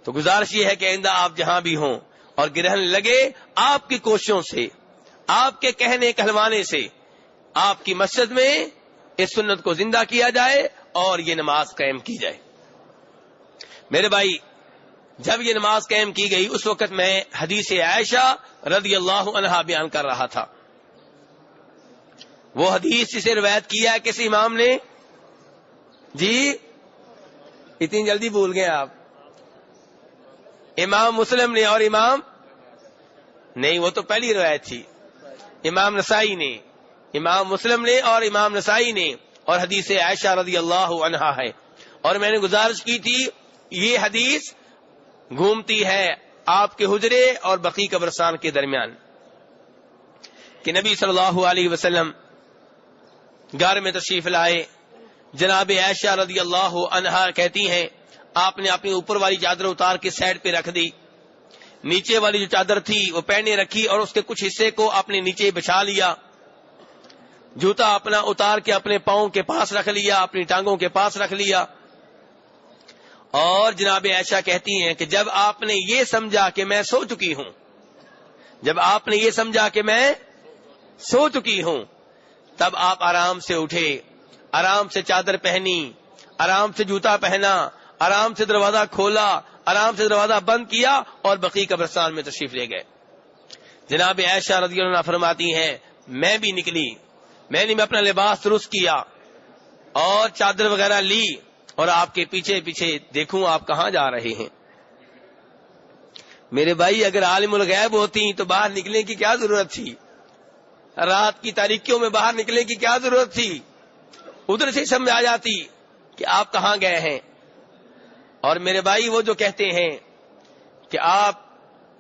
تو گزارش یہ ہے کہ آئندہ آپ جہاں بھی ہوں اور گرہن لگے، آپ کی کوششوں سے، آپ کے کہنے کہلوانے سے آپ کی مسجد میں اس سنت کو زندہ کیا جائے اور یہ نماز قائم کی جائے۔ میرے بھائی، جب یہ نماز قائم کی گئی اس وقت میں حدیث عائشہ رضی اللہ عنہا بیان کر رہا تھا۔ وہ حدیث جسے روایت کیا ہے کس امام نے؟ جی اتنی جلدی بھول گئے آپ؟ امام مسلم نے اور امام نہیں، وہ تو پہلی روایت تھی، امام نسائی نے، امام مسلم نے اور امام نسائی نے، اور حدیث عائشہ رضی اللہ عنہا ہے۔ اور میں نے گزارش کی تھی یہ حدیث گھومتی ہے آپ کے حجرے اور بقیع قبرستان کے درمیان کہ نبی صلی اللہ علیہ وسلم گھر میں تشریف لائے، جناب عائشہ رضی اللہ عنہا کہتی ہیں آپ نے اپنی اوپر والی چادر اتار کے سائڈ پہ رکھ دی، نیچے والی جو چادر تھی وہ پہنے رکھی اور اس کے کچھ حصے کو اپنے نیچے بچھا لیا، جوتا اپنا اتار کے اپنے پاؤں کے پاس رکھ لیا، اپنی ٹانگوں کے پاس رکھ لیا۔ اور جناب عائشہ کہتی ہیں کہ جب آپ نے یہ سمجھا کہ میں سو چکی ہوں، جب آپ نے یہ سمجھا کہ میں سو چکی ہوں، تب آپ آرام سے اٹھے، آرام سے چادر پہنی، آرام سے جوتا پہنا، آرام سے دروازہ کھولا، آرام سے دروازہ بند کیا اور بقیع قبرستان میں تشریف لے گئے۔ جناب عائشہ رضی اللہ عنہا فرماتی ہیں میں بھی نکلی، میں نے اپنا لباس درست کیا اور چادر وغیرہ لی اور آپ کے پیچھے پیچھے دیکھوں آپ کہاں جا رہے ہیں۔ میرے بھائی، اگر عالم الغیب ہوتی تو باہر نکلنے کی کیا ضرورت تھی؟ رات کی تاریکیوں میں باہر نکلنے کی کیا ضرورت تھی؟ ادھر سے سمجھ آ جاتی کہ آپ کہاں گئے ہیں۔ اور میرے بھائی، وہ جو کہتے ہیں کہ آپ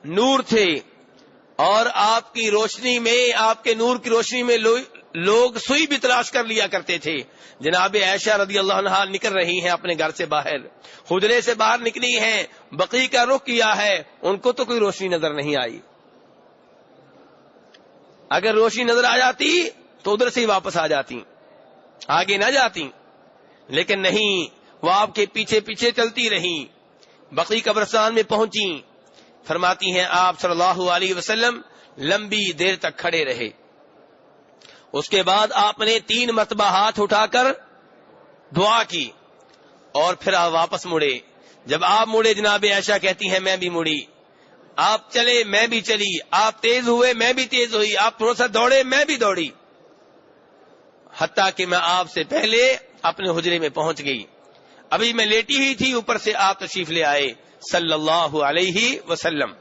نور تھے اور آپ کی روشنی میں، آپ کے نور کی روشنی میں لوگ سوئی بھی تلاش کر لیا کرتے تھے، جناب عائشہ رضی اللہ عنہا نکل رہی ہیں اپنے گھر سے باہر، حجرے سے باہر نکلی ہیں، بقیع کا رخ کیا ہے، ان کو تو کوئی روشنی نظر نہیں آئی۔ اگر روشنی نظر آ جاتی تو ادھر سے ہی واپس آ جاتی، آگے نہ جاتی، لیکن نہیں، وہ آپ کے پیچھے پیچھے چلتی رہی، بقیع قبرستان میں پہنچی۔ فرماتی ہیں آپ صلی اللہ علیہ وسلم لمبی دیر تک کھڑے رہے، اس کے بعد آپ نے 3 مرتبہ ہاتھ اٹھا کر دعا کی اور پھر آپ واپس مڑے۔ جب آپ مڑے، جناب عائشہ کہتی ہیں میں بھی مڑی، آپ چلے میں بھی چلی، آپ تیز ہوئے میں بھی تیز ہوئی، آپ تھوڑا سا دوڑے میں بھی دوڑی، حتیٰ کہ میں آپ سے پہلے اپنے حجرے میں پہنچ گئی۔ ابھی میں لیٹی ہوئی تھی، اوپر سے آپ تشریف لے آئے صلی اللہ علیہ وسلم۔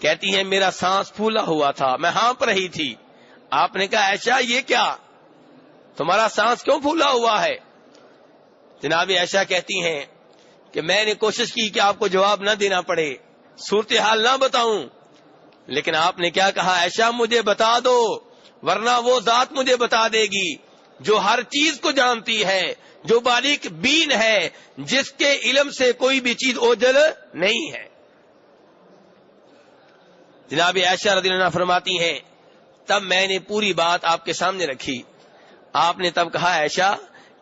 کہتی ہیں میرا سانس پھولا ہوا تھا، میں ہانپ رہی تھی۔ آپ نے کہا عائشہ یہ کیا، تمہارا سانس کیوں پھولا ہوا ہے؟ جناب عائشہ کہتی ہیں کہ میں نے کوشش کی کہ آپ کو جواب نہ دینا پڑے، صورتحال نہ بتاؤں، لیکن آپ نے کیا کہا عائشہ مجھے بتا دو، ورنہ وہ ذات مجھے بتا دے گی جو ہر چیز کو جانتی ہے، جو باریک بین ہے، جس کے علم سے کوئی بھی چیز اوجھل نہیں ہے۔ جناب عائشہ رضی اللہ عنہا فرماتی ہیں تب میں نے پوری بات آپ کے سامنے رکھی۔ آپ نے تب کہا عائشہ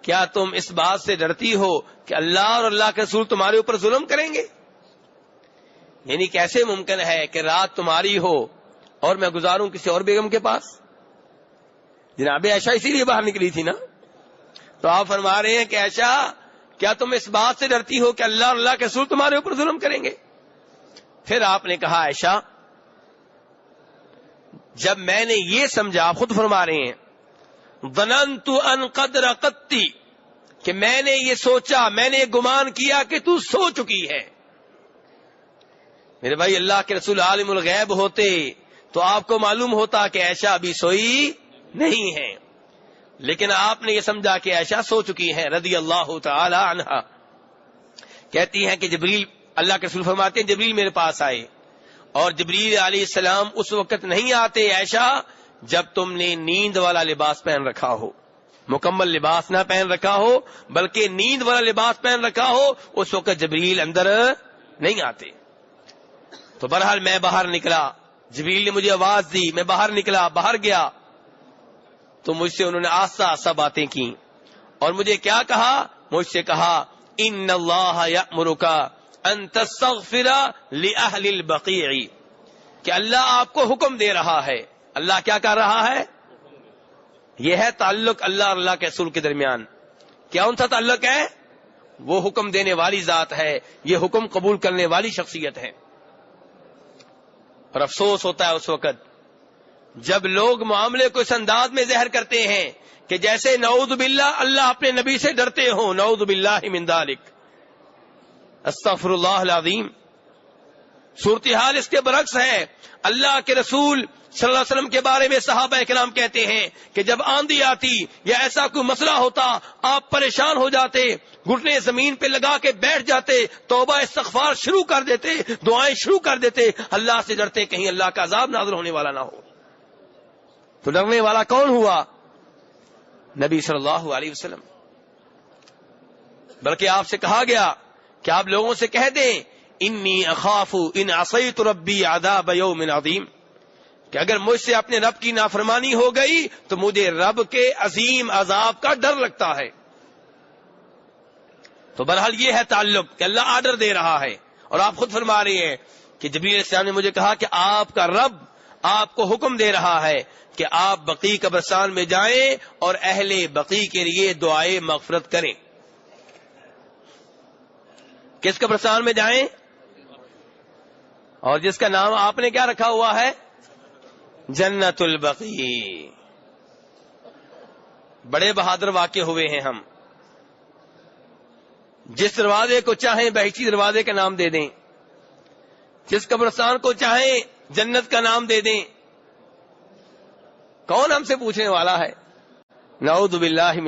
کیا تم اس بات سے ڈرتی ہو کہ اللہ اور اللہ کے رسول تمہارے اوپر ظلم کریں گے؟ یعنی کیسے ممکن ہے کہ رات تمہاری ہو اور میں گزاروں کسی اور بیگم کے پاس؟ جناب عائشہ اسی لیے باہر نکلی تھی نا۔ تو آپ فرما رہے ہیں کہ عائشہ کیا تم اس بات سے ڈرتی ہو کہ اللہ اور اللہ کے رسول تمہارے اوپر ظلم کریں گے؟ پھر آپ نے کہا عائشہ جب میں نے یہ سمجھا، آپ خود فرما رہے ہیں ظننت ان قد رقدتی، کہ میں نے یہ سوچا، میں نے گمان کیا کہ تو سو چکی ہے۔ میرے بھائی، اللہ کے رسول عالم الغیب ہوتے تو آپ کو معلوم ہوتا کہ عائشہ ابھی سوئی نہیں ہے، لیکن آپ نے یہ سمجھا کہ عائشہ سو چکی ہے رضی اللہ تعالی عنہا۔ کہتی ہیں کہ جبریل، اللہ کے رسول فرماتے ہیں جبریل میرے پاس آئے، اور جبریل علیہ السلام اس وقت نہیں آتے عائشہ جب تم نے نیند والا لباس پہن رکھا ہو، مکمل لباس نہ پہن رکھا ہو بلکہ نیند والا لباس پہن رکھا ہو، اس وقت جبریل اندر نہیں آتے۔ تو بہرحال میں باہر نکلا، جبریل نے مجھے آواز دی، میں باہر نکلا، باہر گیا تو مجھ سے انہوں نے آہستہ آہستہ باتیں کی اور مجھے کیا کہا؟ مجھ سے کہا ان اللہ یأمرک ان تستغفر لأہل البقیع، کہ اللہ آپ کو حکم دے رہا ہے. اللہ کیا کر رہا ہے؟ یہ ہے تعلق اللہ اور اللہ کے رسول کے درمیان. کیا ان کا تعلق ہے؟ وہ حکم دینے والی ذات ہے، یہ حکم قبول کرنے والی شخصیت ہے. اور افسوس ہوتا ہے اس وقت جب لوگ معاملے کو اس انداز میں ظاہر کرتے ہیں کہ جیسے نعوذ باللہ اللہ اپنے نبی سے ڈرتے ہوں. نعوذ باللہ من ذالک، استغفر اللہ العظیم. صورتحال اس کے برعکس ہے. اللہ کے رسول صلی اللہ علیہ وسلم کے بارے میں صحابہ کرام کہتے ہیں کہ جب آندھی آتی یا ایسا کوئی مسئلہ ہوتا آپ پریشان ہو جاتے، گھٹنے زمین پہ لگا کے بیٹھ جاتے، توبہ استغفار شروع کر دیتے، دعائیں شروع کر دیتے، اللہ سے ڈرتے کہیں اللہ کا عذاب نازل ہونے والا نہ ہو. تو ڈرنے والا کون ہوا؟ نبی صلی اللہ علیہ وسلم. بلکہ آپ سے کہا گیا کہ آپ لوگوں سے کہہ دیں انی اخاف ان عصیت ربی عذاب یوم عظیم، کہ اگر مجھ سے اپنے رب کی نافرمانی ہو گئی تو مجھے رب کے عظیم عذاب کا ڈر لگتا ہے. تو بہرحال یہ ہے تعلق کہ اللہ آرڈر دے رہا ہے، اور آپ خود فرما رہے ہیں کہ جبریل علیہ السلام نے مجھے کہا کہ آپ کا رب آپ کو حکم دے رہا ہے کہ آپ بقیع قبرستان میں جائیں اور اہل بقیع کے لیے دعائے مغفرت کریں. کس قبرستان میں جائیں؟ اور جس کا نام آپ نے کیا رکھا ہوا ہے؟ جنت البقیع. بڑے بہادر واقع ہوئے ہیں ہم. جس دروازے کو چاہیں بہشتی دروازے کا نام دے دیں، جس قبرستان کو چاہیں جنت کا نام دے دیں. کون ہم سے پوچھنے والا ہے؟ نعوذ باللہ من